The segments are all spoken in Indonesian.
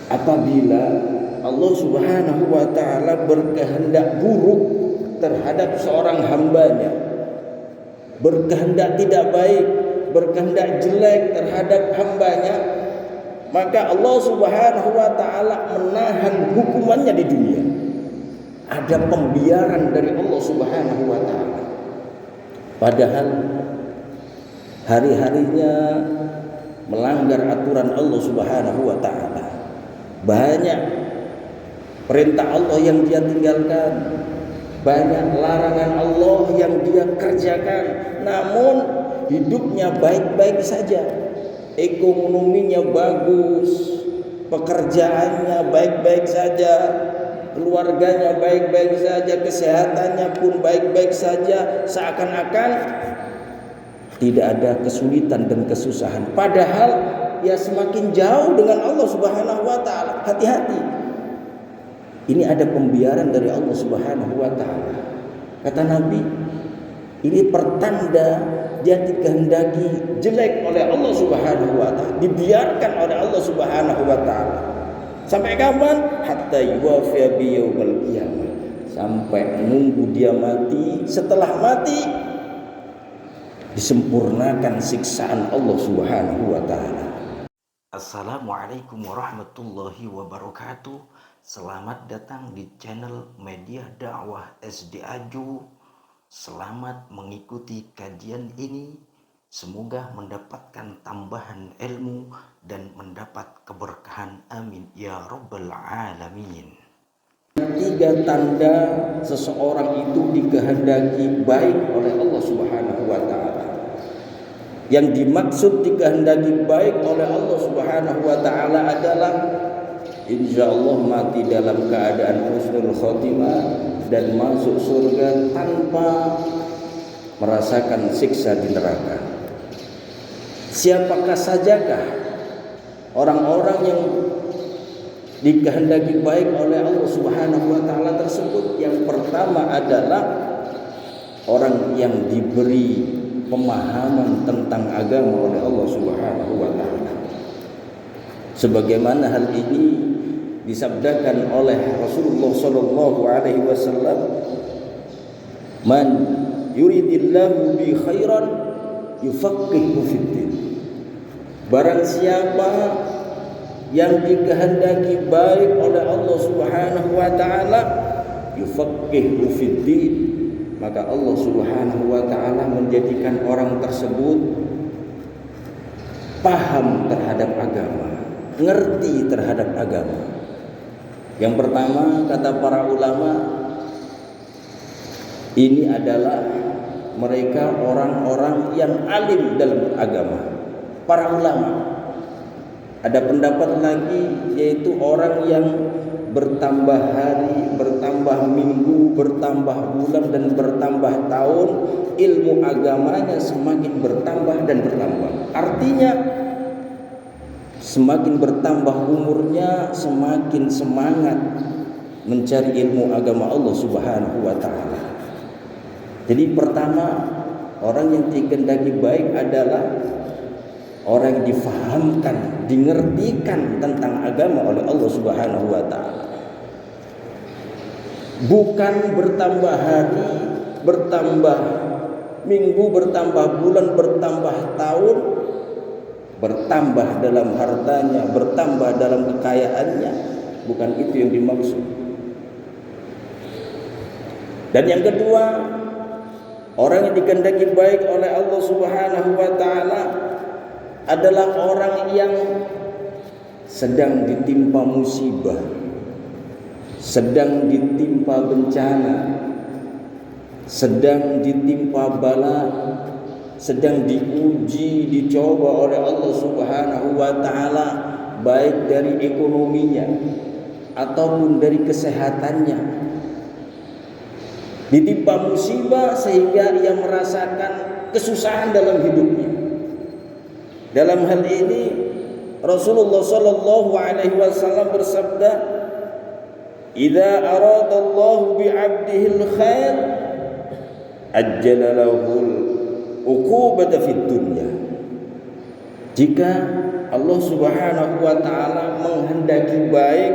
apabila Allah Subhanahu wa taala berkehendak buruk terhadap seorang hambanya, berkehendak tidak baik, berkehendak jelek terhadap hambanya, maka Allah Subhanahu wa taala menahan hukumannya di dunia. Ada pembiaran dari Allah Subhanahu wa taala. Padahal hari-harinya melanggar aturan Allah Subhanahu wa taala. Banyak perintah Allah yang dia tinggalkan, banyak larangan Allah yang dia kerjakan, namun hidupnya baik-baik saja, ekonominya bagus, pekerjaannya baik-baik saja, keluarganya baik-baik saja, kesehatannya pun baik-baik saja, seakan-akan tidak ada kesulitan dan kesusahan. Padahal ya semakin jauh dengan Allah Subhanahu wa taala. Hati-hati. Ini ada pembiaran dari Allah Subhanahu wa taala. Kata Nabi, ini pertanda dia dikehendaki jelek oleh Allah Subhanahu wa taala, dibiarkan oleh Allah Subhanahu wa taala. Sampai kapan? Hatta yuwafiya bi yaumil qiyamah. Sampai nunggu dia mati, setelah mati disempurnakan siksaan Allah Subhanahu wa taala. Assalamualaikum warahmatullahi wabarakatuh. Selamat datang di channel Media Dakwah SD Aju. Selamat mengikuti kajian ini. Semoga mendapatkan tambahan ilmu dan mendapat keberkahan. Amin ya rabbal alamin. 3 tanda seseorang itu dikehendaki baik oleh Allah Subhanahu wa taala. Yang dimaksud dikehendaki baik oleh Allah Subhanahu wa taala adalah insyaallah mati dalam keadaan husnul khotimah dan masuk surga tanpa merasakan siksa di neraka. Siapakah sajakah orang-orang yang dikehendaki baik oleh Allah Subhanahu wa taala tersebut? Yang pertama adalah orang yang diberi pemahaman tentang agama oleh Allah Subhanahu wa taala. Sebagaimana hal ini disabdakan oleh Rasulullah sallallahu alaihi wasallam, "Man yuridillahu bi khairan yufaqihu fiddin." Barang siapa yang dikehendaki baik oleh Allah Subhanahu wa taala, yufaqihu fiddin, maka Allah Subhanahu wa taala menjadikan orang tersebut paham terhadap agama, ngerti terhadap agama. Yang pertama, kata para ulama, ini adalah mereka orang-orang yang alim dalam agama. Para ulama. Ada pendapat lagi, yaitu orang yang bertambah hari, bertambah minggu, bertambah bulan, dan bertambah tahun, ilmu agamanya semakin bertambah dan bertambah. Artinya semakin bertambah umurnya, semakin semangat mencari ilmu agama Allah Subhanahu wa taala. Jadi pertama, orang yang dikehendaki baik adalah orang yang difahamkan, dingertikan tentang agama oleh Allah Subhanahu wa taala. Bukan bertambah hari, bertambah minggu, bertambah bulan, bertambah tahun, bertambah dalam hartanya, bertambah dalam kekayaannya. Bukan itu yang dimaksud. Dan yang kedua, orang yang dikehendaki baik oleh Allah Subhanahu wa taala adalah orang yang sedang ditimpa musibah, sedang ditimpa bencana, sedang ditimpa bala, sedang diuji, dicoba oleh Allah Subhanahu wa taala, baik dari ekonominya ataupun dari kesehatannya. Ditimpa musibah sehingga ia merasakan kesusahan dalam hidupnya. Dalam hal ini Rasulullah sallallahu alaihi wasallam bersabda, "Idza aradallahu bi'abdihi al-khair ajjala lahu al-uqubata fid dunya." Jika Allah Subhanahu wa taala menghendaki baik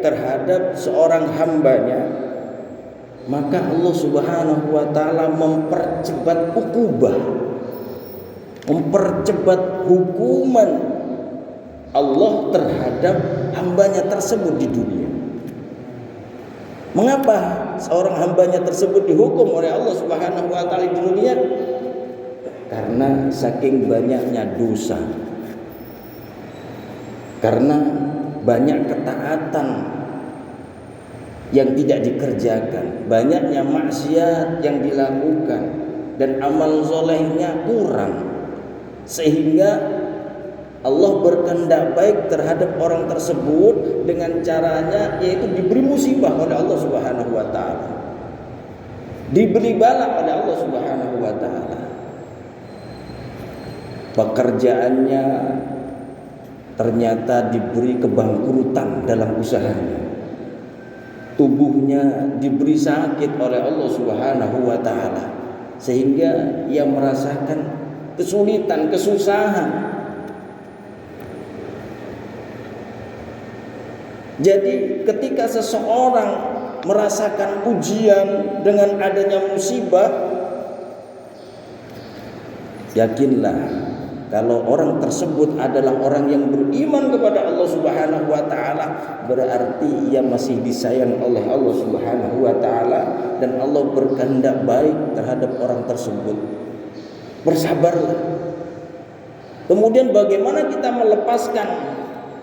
terhadap seorang hambanya, maka Allah Subhanahu wa taala mempercepat ukubah, mempercepat hukuman Allah terhadap hambanya tersebut di dunia. Mengapa seorang hambanya tersebut dihukum oleh Allah Subhanahu wa taala di dunia? Karena saking banyaknya dosa, karena banyak ketaatan yang tidak dikerjakan, banyaknya maksiat yang dilakukan, dan amal solehnya kurang, sehingga Allah berkehendak baik terhadap orang tersebut dengan caranya, yaitu diberi musibah oleh Allah Subhanahu wa taala, diberi bala oleh Allah Subhanahu wa taala. Pekerjaannya ternyata diberi kebangkrutan dalam usahanya, tubuhnya diberi sakit oleh Allah Subhanahu wa taala, sehingga ia merasakan kesulitan, kesusahan. Jadi ketika seseorang merasakan ujian dengan adanya musibah, yakinlah kalau orang tersebut adalah orang yang beriman kepada Allah Subhanahu wa taala, berarti ia masih disayang oleh Allah Subhanahu wa taala dan Allah berkehendak baik terhadap orang tersebut. Bersabarlah. Kemudian bagaimana kita melepaskan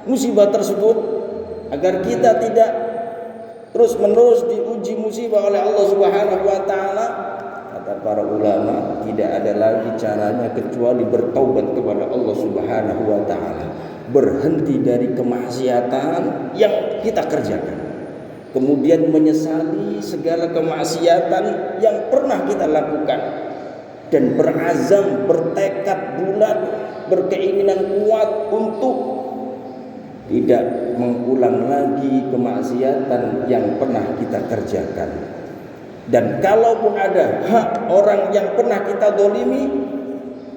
musibah tersebut agar kita tidak terus-menerus diuji musibah oleh Allah Subhanahu wa taala? Kata para ulama, tidak ada lagi caranya kecuali bertaubat kepada Allah Subhanahu wa taala, berhenti dari kemaksiatan yang kita kerjakan, kemudian menyesali segala kemaksiatan yang pernah kita lakukan, dan berazam, bertekad bulat, berkeinginan kuat untuk tidak mengulang lagi kemaksiatan yang pernah kita kerjakan. Dan kalaupun ada hak orang yang pernah kita dolimi,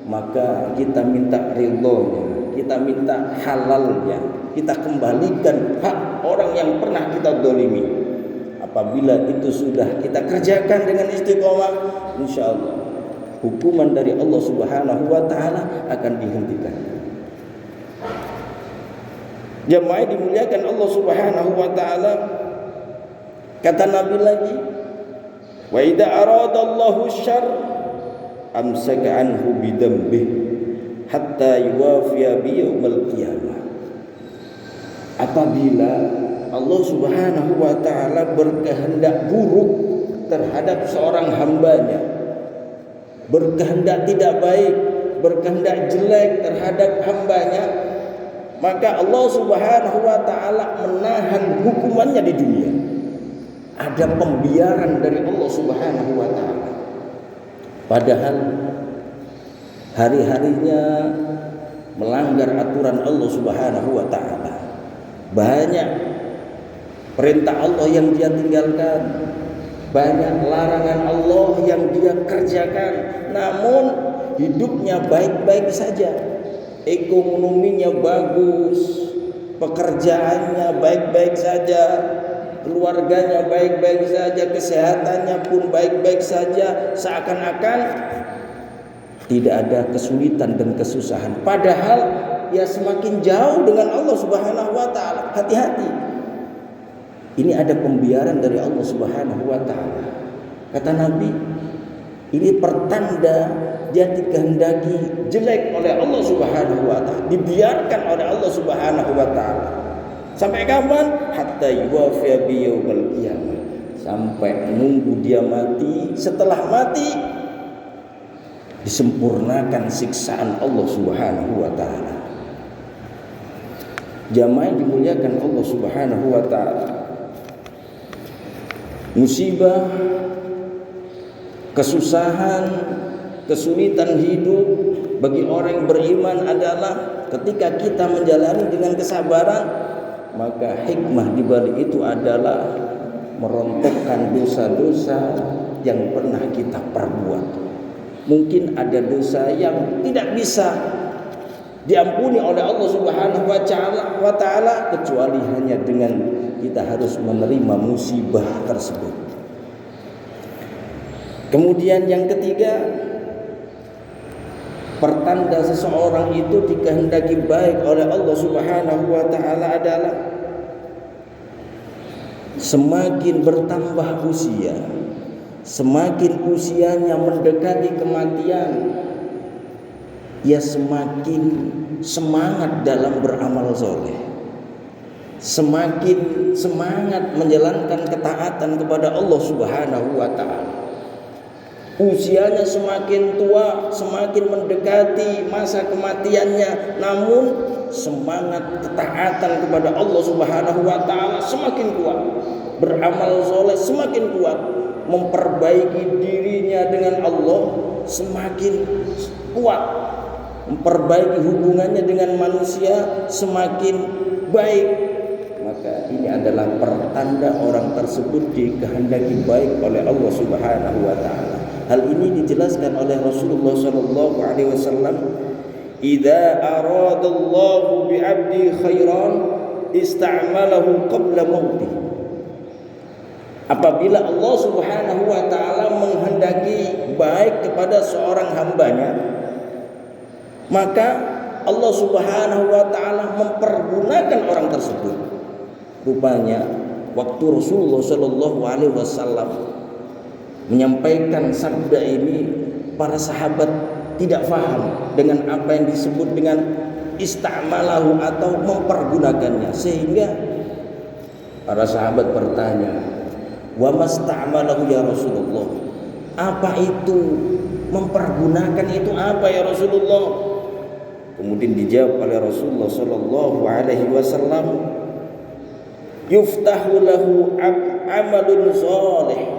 maka kita minta ridhonya, kita minta halalnya, kita kembalikan hak orang yang pernah kita dolimi. Apabila itu sudah kita kerjakan dengan istiqomah, insya Allah hukuman dari Allah Subhanahu wa taala akan dihentikan. Jamaah dimuliakan Allah Subhanahu wa taala, kata Nabi lagi, wa idza aradallahu syarr amsaka anhu bidambih hatta yuwafiya bi yaumil qiyamah. Apabila Allah Subhanahu wa taala berkehendak buruk terhadap seorang hambanya, berkehendak tidak baik, berkehendak jelek terhadap hambanya, maka Allah Subhanahu wa taala menahan hukumannya di dunia. Ada pembiaran dari Allah Subhanahu wa taala. Padahal hari-harinya melanggar aturan Allah Subhanahu wa taala. Banyak perintah Allah yang dia tinggalkan, banyak larangan Allah yang dia kerjakan, namun hidupnya baik-baik saja. Ekonominya bagus, pekerjaannya baik-baik saja, keluarganya baik-baik saja, kesehatannya pun baik-baik saja, seakan-akan tidak ada kesulitan dan kesusahan. Padahal ya semakin jauh dengan Allah Subhanahu wa taala. Hati-hati. Ini ada pembiaran dari Allah Subhanahu wa taala. Kata Nabi, ini pertanda dia dikehendaki jelek oleh Allah Subhanahu wa taala, dibiarkan oleh Allah Subhanahu wa taala. Sampai kapan? Hatta yuwafiya bi yaumil qiyamah. Sampai nunggu dia mati. Setelah mati disempurnakan siksaan Allah Subhanahu wa taala. Jamaah dimuliakan Allah Subhanahu wa taala. Musibah, kesusahan, kesulitan hidup bagi orang yang beriman adalah ketika kita menjalani dengan kesabaran, maka hikmah di balik itu adalah merontokkan dosa-dosa yang pernah kita perbuat. Mungkin ada dosa yang tidak bisa diampuni oleh Allah Subhanahu wa taala kecuali hanya dengan kita harus menerima musibah tersebut. Kemudian yang ketiga, pertanda seseorang itu dikehendaki baik oleh Allah Subhanahu wa taala adalah semakin bertambah usia, semakin usianya mendekati kematian, ia semakin semangat dalam beramal soleh, semakin semangat menjalankan ketaatan kepada Allah Subhanahu wa ta'ala. Usianya semakin tua, semakin mendekati masa kematiannya, namun semangat ketaatan kepada Allah Subhanahu wa ta'ala semakin kuat, beramal soleh semakin kuat, memperbaiki dirinya dengan Allah semakin kuat, memperbaiki hubungannya dengan manusia semakin baik. Maka ini adalah pertanda orang tersebut dikehendaki baik oleh Allah Subhanahu wa ta'ala. Hal ini dijelaskan oleh Rasulullah sallallahu alaihi wasallam, "Idza aradallahu bi'abdi khairan ista'malahu qabla mautih." Apabila Allah Subhanahu wa ta'ala menghendaki baik kepada seorang hambanya, maka Allah Subhanahu wa ta'ala mempergunakan orang tersebut. Rupanya waktu Rasulullah sallallahu alaihi wasallam menyampaikan sabda ini, para sahabat tidak faham dengan apa yang disebut dengan ista'malahu atau mempergunakannya, sehingga para sahabat bertanya, "Wa masta'malahu ya Rasulullah?" Apa itu mempergunakan itu apa ya Rasulullah? Kemudian dijawab oleh Rasulullah sallallahu alaihi wasallam, "Yuftahu lahu amalun shalih."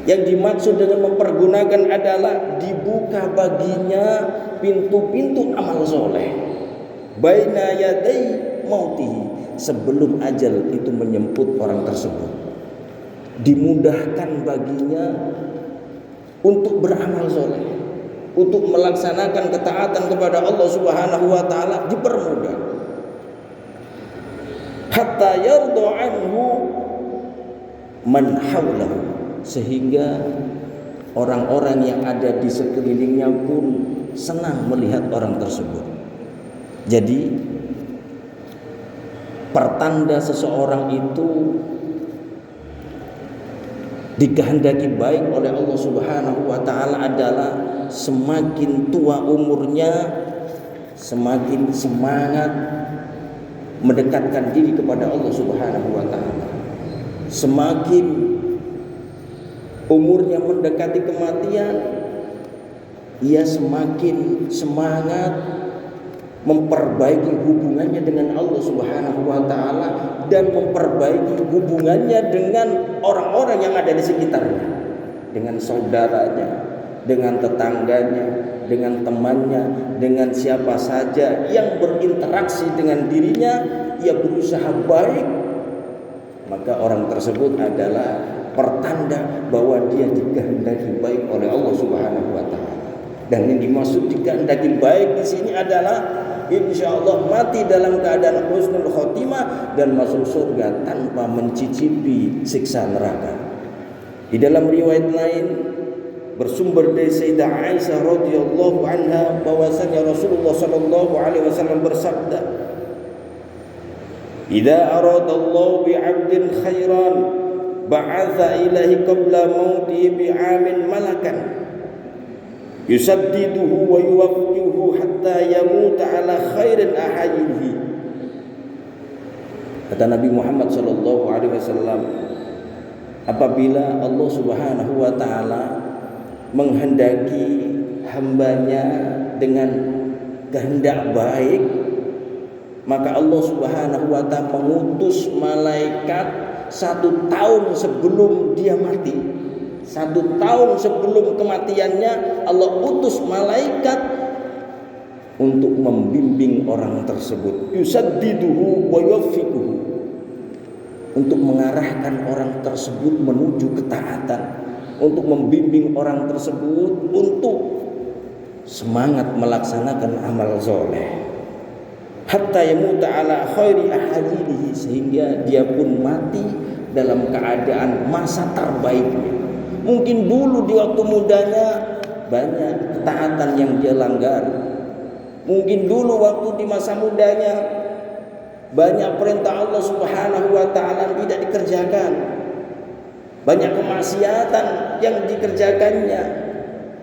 Yang dimaksud dengan mempergunakan adalah dibuka baginya pintu-pintu amal soleh baina yadai mautihi, sebelum ajal itu menjemput orang tersebut, dimudahkan baginya untuk beramal soleh, untuk melaksanakan ketaatan kepada Allah Subhanahu wa ta'ala dipermudah, hatta yarda anhu man hawlahu, sehingga orang-orang yang ada di sekelilingnya pun senang melihat orang tersebut. Jadi pertanda seseorang itu dikehendaki baik oleh Allah Subhanahu wa ta'ala adalah semakin tua umurnya, semakin semangat mendekatkan diri kepada Allah Subhanahu wa ta'ala. Semakin umurnya mendekati kematian, ia semakin semangat memperbaiki hubungannya dengan Allah Subhanahu wa ta'ala dan memperbaiki hubungannya dengan orang-orang yang ada di sekitarnya, dengan saudaranya, dengan tetangganya, dengan temannya, dengan siapa saja yang berinteraksi dengan dirinya, ia berusaha baik, maka orang tersebut adalah pertanda bahwa dia dikehendaki baik oleh Allah Subhanahu wa ta'ala. Dan yang dimaksud dikehendaki baik di sini adalah insyaallah mati dalam keadaan husnul khotimah dan masuk surga tanpa mencicipi siksa neraka. Di dalam riwayat lain bersumber dari Sayyidah Aisyah radhiyallahu anha bahwasanya Rasulullah sallallahu alaihi wasallam bersabda, "Idza aradallahu bi'abdin khairan ba'atha ilahi qabla mautihi bi'amin malakan yusaddiduhu wa yuwaffiquhu hatta yamuta ala khairin ahayyihi." Kata Nabi Muhammad sallallahu alaihi wasallam, apabila Allah Subhanahu wa ta'ala menghendaki hambanya dengan kehendak baik, maka Allah Subhanahu wa ta'ala mengutus malaikat 1 tahun sebelum dia mati. 1 tahun sebelum kematiannya Allah utus malaikat untuk membimbing orang tersebut, yusaddiduhu wa yuwaffiquhu, untuk mengarahkan orang tersebut menuju ketaatan, untuk membimbing orang tersebut untuk semangat melaksanakan amal soleh, hatta yamuta ala khairi ahadilihi, sehingga dia pun mati dalam keadaan masa terbaiknya. Mungkin dulu di waktu mudanya banyak ketaatan yang dia langgar, mungkin dulu waktu di masa mudanya banyak perintah Allah Subhanahu wa ta'ala tidak dikerjakan, banyak kemaksiatan yang dikerjakannya.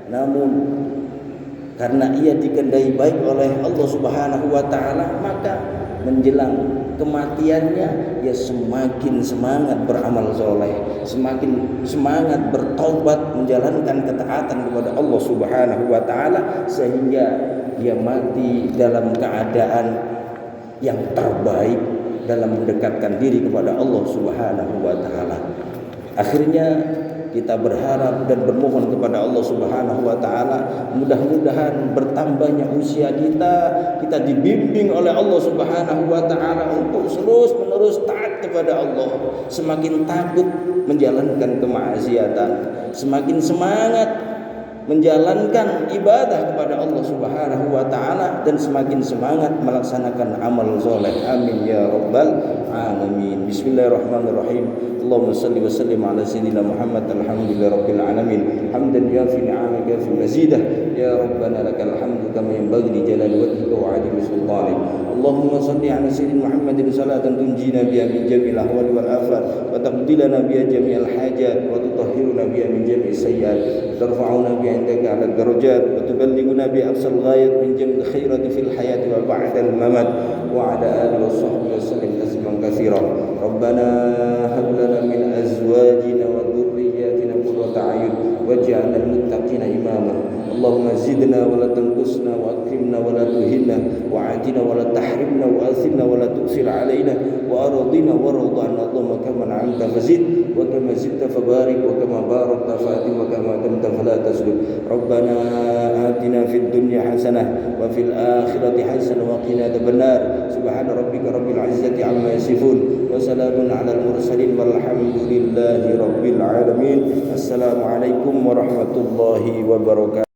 Namun karena ia dikendai baik oleh Allah Subhanahu wa ta'ala, maka menjelang kematiannya ia semakin semangat beramal soleh, semakin semangat bertaubat, menjalankan ketaatan kepada Allah Subhanahu wa ta'ala, sehingga dia mati dalam keadaan yang terbaik dalam mendekatkan diri kepada Allah Subhanahu wa ta'ala. Akhirnya kita berharap dan bermohon kepada Allah Subhanahu wa ta'ala, mudah-mudahan bertambahnya usia kita dibimbing oleh Allah Subhanahu wa ta'ala untuk terus-menerus taat kepada Allah, semakin takut menjalankan kemaksiatan, semakin semangat menjalankan ibadah kepada Allah Subhanahu wa ta'ala, dan semakin semangat melaksanakan amal soleh. Amin ya rabbal alamin. Bismillahirrahmanirrahim. Allahumma salli wa sallim ala sayyidina Muhammad. Alhamdulillahi rabbil alamin. Hamdan yafi ni'amaka fi mazidah. Ya rabbana lakal hamdu kama yanbaghi li jalali wajhika wa 'azimi sultanik. Allahumma salli ala sayyidina Muhammadin salatan tunjina biha min jami'il ahwali wal afat, wa taqdilana biha jami'al hajat, wa tutahhiruna biha min jami'is sayyi'at, tarfa'una biha indaka 'ala darajat, wa tuballighuna bi aqsal ghayat min jamil khairati fil hayati wa ba'da al mamat, wa 'ala alihi wa sahbihi wa sallim tasliman katsira. Rabbana hab lana min azwajina wa dhurriyyatina qurrata a'yun waj'alna lil muttaqina imama. Allahumma zidna wa la tanqusna wa akrimna wa la tuhinna wa 'atina wa la tahrimna wa athirna wa la tu'sir 'alaina wa aradina wa radana. Allahumma kama an'amta fazid wa kama zidta fabarik wa kama barakta fa'tim wa kama tamta fala tasbih. Rabbana atina fid dunya hasanah wa fil akhirati hasanah wa qina adzabannar. Subhana rabbika rabbil 'izzati 'amma yasifun wa salamun 'alal mursalin walhamdulillahi rabbil alamin. Assalamualaikum warahmatullahi wabarakatuh.